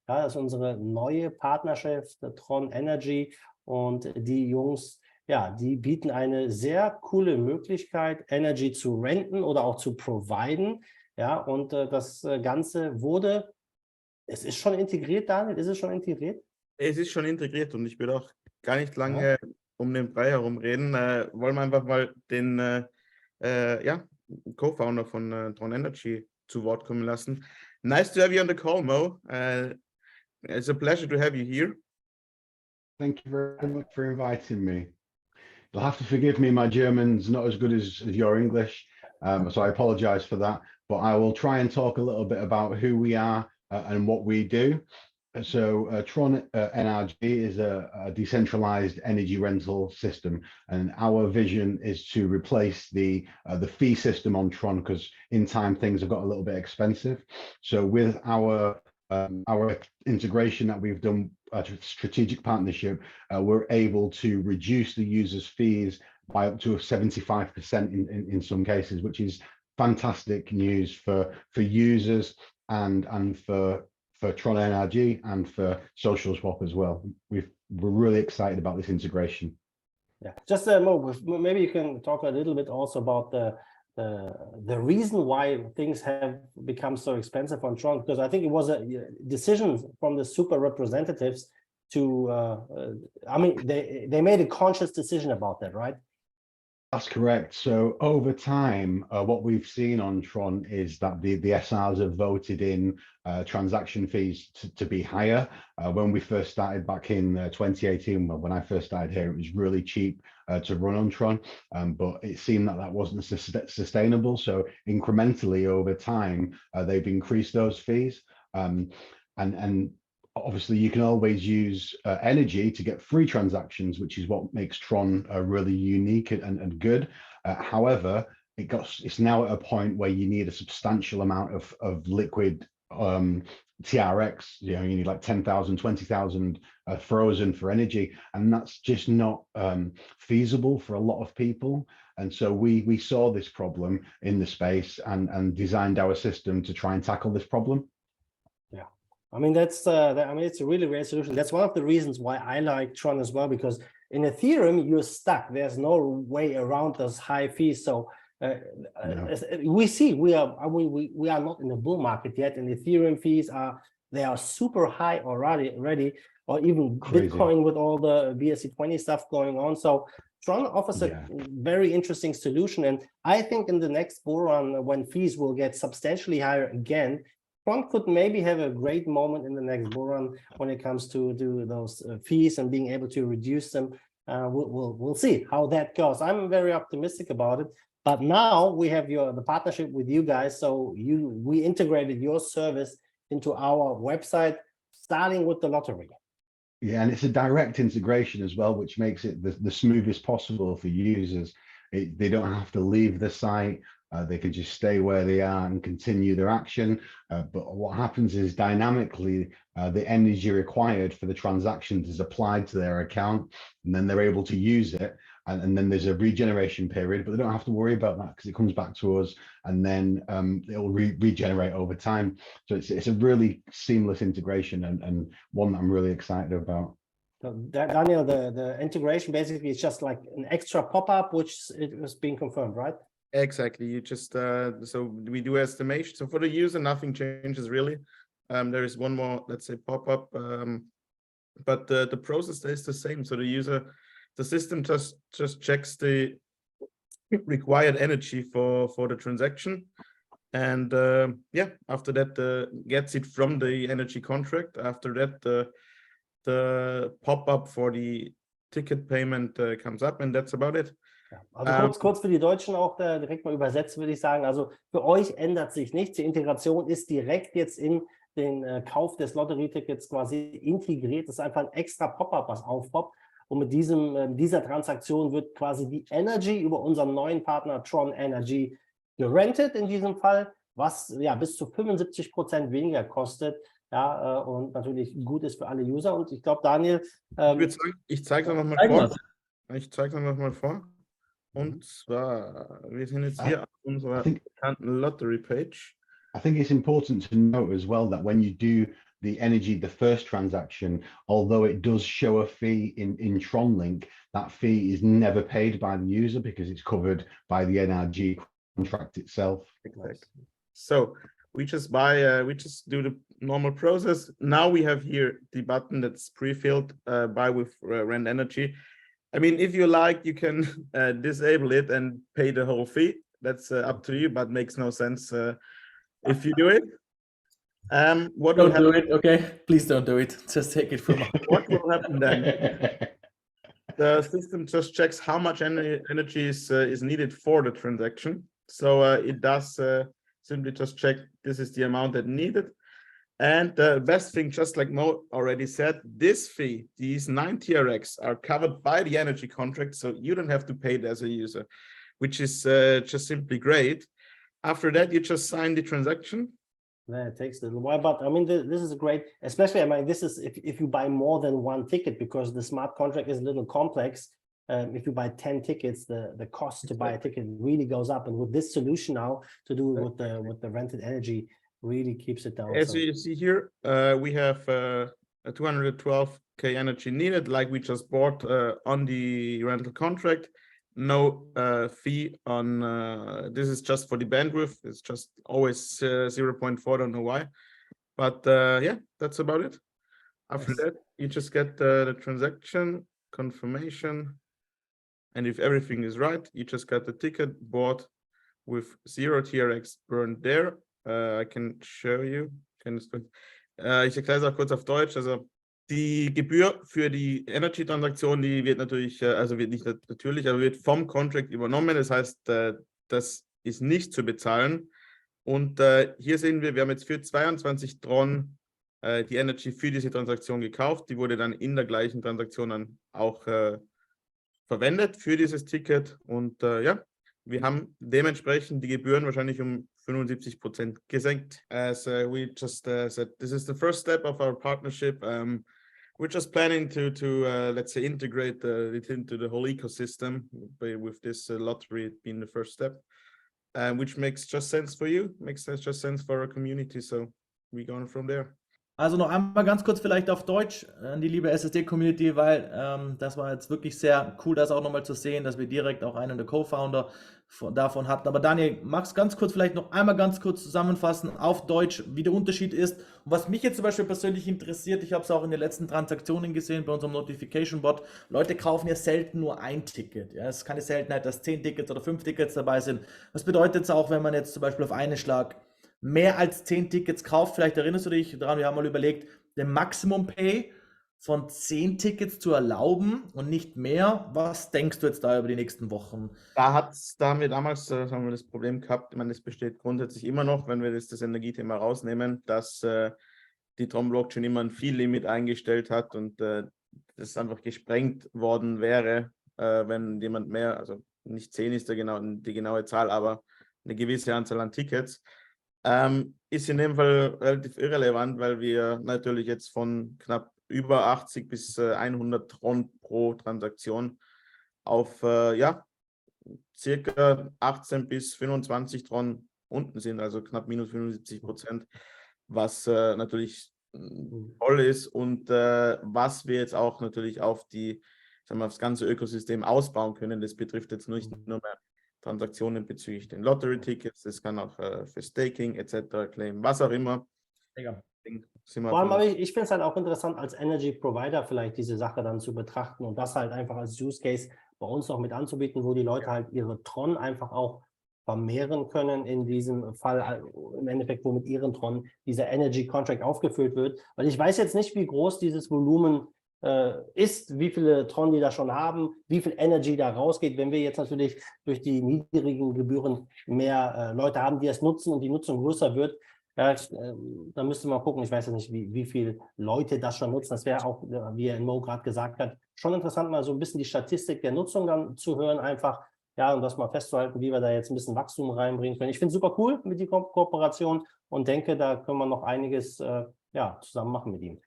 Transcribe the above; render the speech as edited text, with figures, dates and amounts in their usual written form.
Ja, das ist unsere neue Partnerschaft, Tron Energy. Und die Jungs, ja, die bieten eine sehr coole Möglichkeit, Energy zu renten oder auch zu providen. Ja, und das Ganze wurde, es ist schon integriert, Daniel, ist es schon integriert? Es ist schon integriert und ich würde auch gar nicht Ja. lange um den Brei herum reden. Wollen wir einfach mal den ja, Co-Founder von Tron Energy zu Wort kommen lassen. Nice to have you on the call, Mo. It's a pleasure to have you here. Thank you very much for inviting me. You'll have to forgive me, my German's not as good as your English, so I apologize for that, but I will try and talk a little bit about who we are and what we do. So Tron NRG is a decentralized energy rental system, and our vision is to replace the fee system on Tron, because in time things have got a little bit expensive. So with our integration that we've done, strategic partnership, we're able to reduce the user's fees by up to 75% in some cases, which is fantastic news for users and for Tron NRG and for Social Swap as well. We're really excited about this integration. Yeah, just Mo, maybe you can talk a little bit also about the reason why things have become so expensive on Tron, because I think it was a decision from the super representatives to, I mean, they made a conscious decision about that, right? That's correct. So over time, what we've seen on Tron is that the SRs have voted in transaction fees to be higher. When we first started back in 2018, when I first started here, it was really cheap to run on Tron, but it seemed that wasn't sustainable. So incrementally over time, they've increased those fees. And obviously, you can always use energy to get free transactions, which is what makes Tron really unique and good. However, it's now at a point where you need a substantial amount of liquid TRX. You need like 10,000, 20,000 frozen for energy, and that's just not feasible for a lot of people. And so we saw this problem in the space and designed our system to try and tackle this problem. Yeah, I mean it's a really great solution. That's one of the reasons why I like Tron as well, because in Ethereum you're stuck. There's no way around those high fees. So we are not in the bull market yet, and Ethereum fees are super high already, or even crazy. Bitcoin with all the BSC20 stuff going on. So Tron offers a very interesting solution, and I think in the next bull run, when fees will get substantially higher again, Tron could maybe have a great moment in the next bull run when it comes to those fees and being able to reduce them. We'll see how that goes. I'm very optimistic about it. But now we have the partnership with you guys, so we integrated your service into our website, starting with the lottery. Yeah, and it's a direct integration as well, which makes it the smoothest possible for users. They don't have to leave the site. They can just stay where they are and continue their action. But what happens is dynamically, the energy required for the transactions is applied to their account, and then they're able to use it. And then there's a regeneration period, but they don't have to worry about that because it comes back to us, and then it will regenerate over time. So it's a really seamless integration and one that I'm really excited about. So Daniel, the integration basically is just like an extra pop-up, which it was being confirmed, right? Exactly. You just so we do estimation. So for the user, nothing changes really. There is one more, let's say, pop-up, but the process stays the same. So the system just checks the required energy for the transaction, and after that gets it from the energy contract. After that, the pop-up for the ticket payment comes up, and that's about it. Ja, also kurz für die Deutschen auch direkt mal übersetzt, würde ich sagen. Also für euch ändert sich nichts. Die Integration ist direkt jetzt in den Kauf des Lotterietickets quasi integriert. Das ist einfach ein extra Pop-up, was aufpoppt. Und mit dieser Transaktion wird quasi die Energy über unseren neuen Partner Tron Energy gerentet in diesem Fall, was ja bis zu 75% weniger kostet. Ja, und natürlich gut ist für alle User. Und ich glaube, Daniel. Ich zeige es nochmal vor. Ich zeige es nochmal vor. Und zwar, wir sind jetzt hier auf unserer bekannten Lottery Page. I think it's important to note as well that when you do the energy, the first transaction, although it does show a fee in TronLink, that fee is never paid by the user because it's covered by the NRG contract itself. Exactly. So we just we just do the normal process. Now we have here the button that's pre-filled, buy with rent energy. I mean, if you like, you can disable it and pay the whole fee. That's up to you, but makes no sense if you do it. What will Don't do happen? it, okay? Please don't do it. Just take it from us. What will happen then? The system just checks how much energy is needed for the transaction. So it does simply just check this is the amount that needed. And the best thing, just like Mo already said, this fee, these 9 TRX are covered by the energy contract, so you don't have to pay it as a user, which is just simply great. After that, you just sign the transaction. Yeah, it takes a little while, but I mean, this is great, especially, I mean, this is if you buy more than one ticket, because the smart contract is a little complex. If you buy 10 tickets, the cost to buy a ticket really goes up. And with this solution now to do with the rented energy, really keeps it down. As you see here, we have a 212K energy needed, like we just bought on the rental contract. No fee on this is just for the bandwidth. It's just always 0.4, don't know why, but yeah, that's about it. After that, you just get the transaction confirmation, and if everything is right, you just got the ticket bought with 0 TRX burned there. I can show you. Ich erkläre es auch kurz auf Deutsch. Also die Gebühr für die Energy-Transaktion, die wird natürlich, also wird nicht natürlich, aber wird vom Contract übernommen. Das heißt, das ist nicht zu bezahlen. Und hier sehen wir haben jetzt für 22 Tron die Energy für diese Transaktion gekauft. Die wurde dann in der gleichen Transaktion dann auch verwendet für dieses Ticket. Und ja, wir haben dementsprechend die Gebühren wahrscheinlich um 75% gesenkt. As we just said, this is the first step of our partnership. We're just planning to let's say integrate it into the whole ecosystem with this lottery being the first step, which makes just sense for you, makes just sense for our community. So we're going from there. Also noch einmal ganz kurz vielleicht auf Deutsch an die liebe SSD-Community, weil das war jetzt wirklich sehr cool, das auch nochmal zu sehen, dass wir direkt auch einen der Co-Founder davon hatten. Aber Daniel, magst du ganz kurz vielleicht noch einmal ganz kurz zusammenfassen auf Deutsch, wie der Unterschied ist? Und was mich jetzt zum Beispiel persönlich interessiert, ich habe es auch in den letzten Transaktionen gesehen bei unserem Notification-Bot, Leute kaufen ja selten nur ein Ticket. Ja? Es ist keine Seltenheit, dass 10 Tickets oder 5 Tickets dabei sind. Was bedeutet es auch, wenn man jetzt zum Beispiel auf einen Schlag mehr als 10 Tickets kauft? Vielleicht erinnerst du dich daran, wir haben mal überlegt, den Maximum Pay von 10 Tickets zu erlauben und nicht mehr. Was denkst du jetzt da über die nächsten Wochen? Da haben wir damals haben wir das Problem gehabt, ich meine, das besteht grundsätzlich immer noch, wenn wir das Energiethema rausnehmen, dass die Tron-Blockchain immer ein Fee-Limit eingestellt hat und das einfach gesprengt worden wäre, wenn jemand mehr, also nicht 10 ist die genaue Zahl, aber eine gewisse Anzahl an Tickets. Ist in dem Fall relativ irrelevant, weil wir natürlich jetzt von knapp über 80 bis 100 Tron pro Transaktion auf ja, circa 18 bis 25 Tron unten sind, also knapp minus 75%, was natürlich toll ist und was wir jetzt auch natürlich auf sagen wir, das ganze Ökosystem ausbauen können. Das betrifft jetzt nicht nur mehr Transaktionen bezüglich den Lottery-Tickets, das kann auch für Staking etc. claimen, was auch immer. Mega. Vor allem, aber ich finde es halt auch interessant, als Energy Provider vielleicht diese Sache dann zu betrachten und das halt einfach als Use Case bei uns noch mit anzubieten, wo die Leute halt ihre Tron einfach auch vermehren können, in diesem Fall im Endeffekt, wo mit ihren Tron dieser Energy Contract aufgefüllt wird. Weil ich weiß jetzt nicht, wie groß dieses Volumen ist, wie viele Tron die da schon haben, wie viel Energy da rausgeht. Wenn wir jetzt natürlich durch die niedrigen Gebühren mehr Leute haben, die es nutzen und die Nutzung größer wird, da müsste man gucken. Ich weiß ja nicht, wie viele Leute das schon nutzen. Das wäre auch, wie Mo gerade gesagt hat, schon interessant, mal so ein bisschen die Statistik der Nutzung dann zu hören, einfach, ja, und das mal festzuhalten, wie wir da jetzt ein bisschen Wachstum reinbringen können. Ich finde es super cool mit die Kooperation und denke, da können wir noch einiges ja, zusammen machen mit ihm.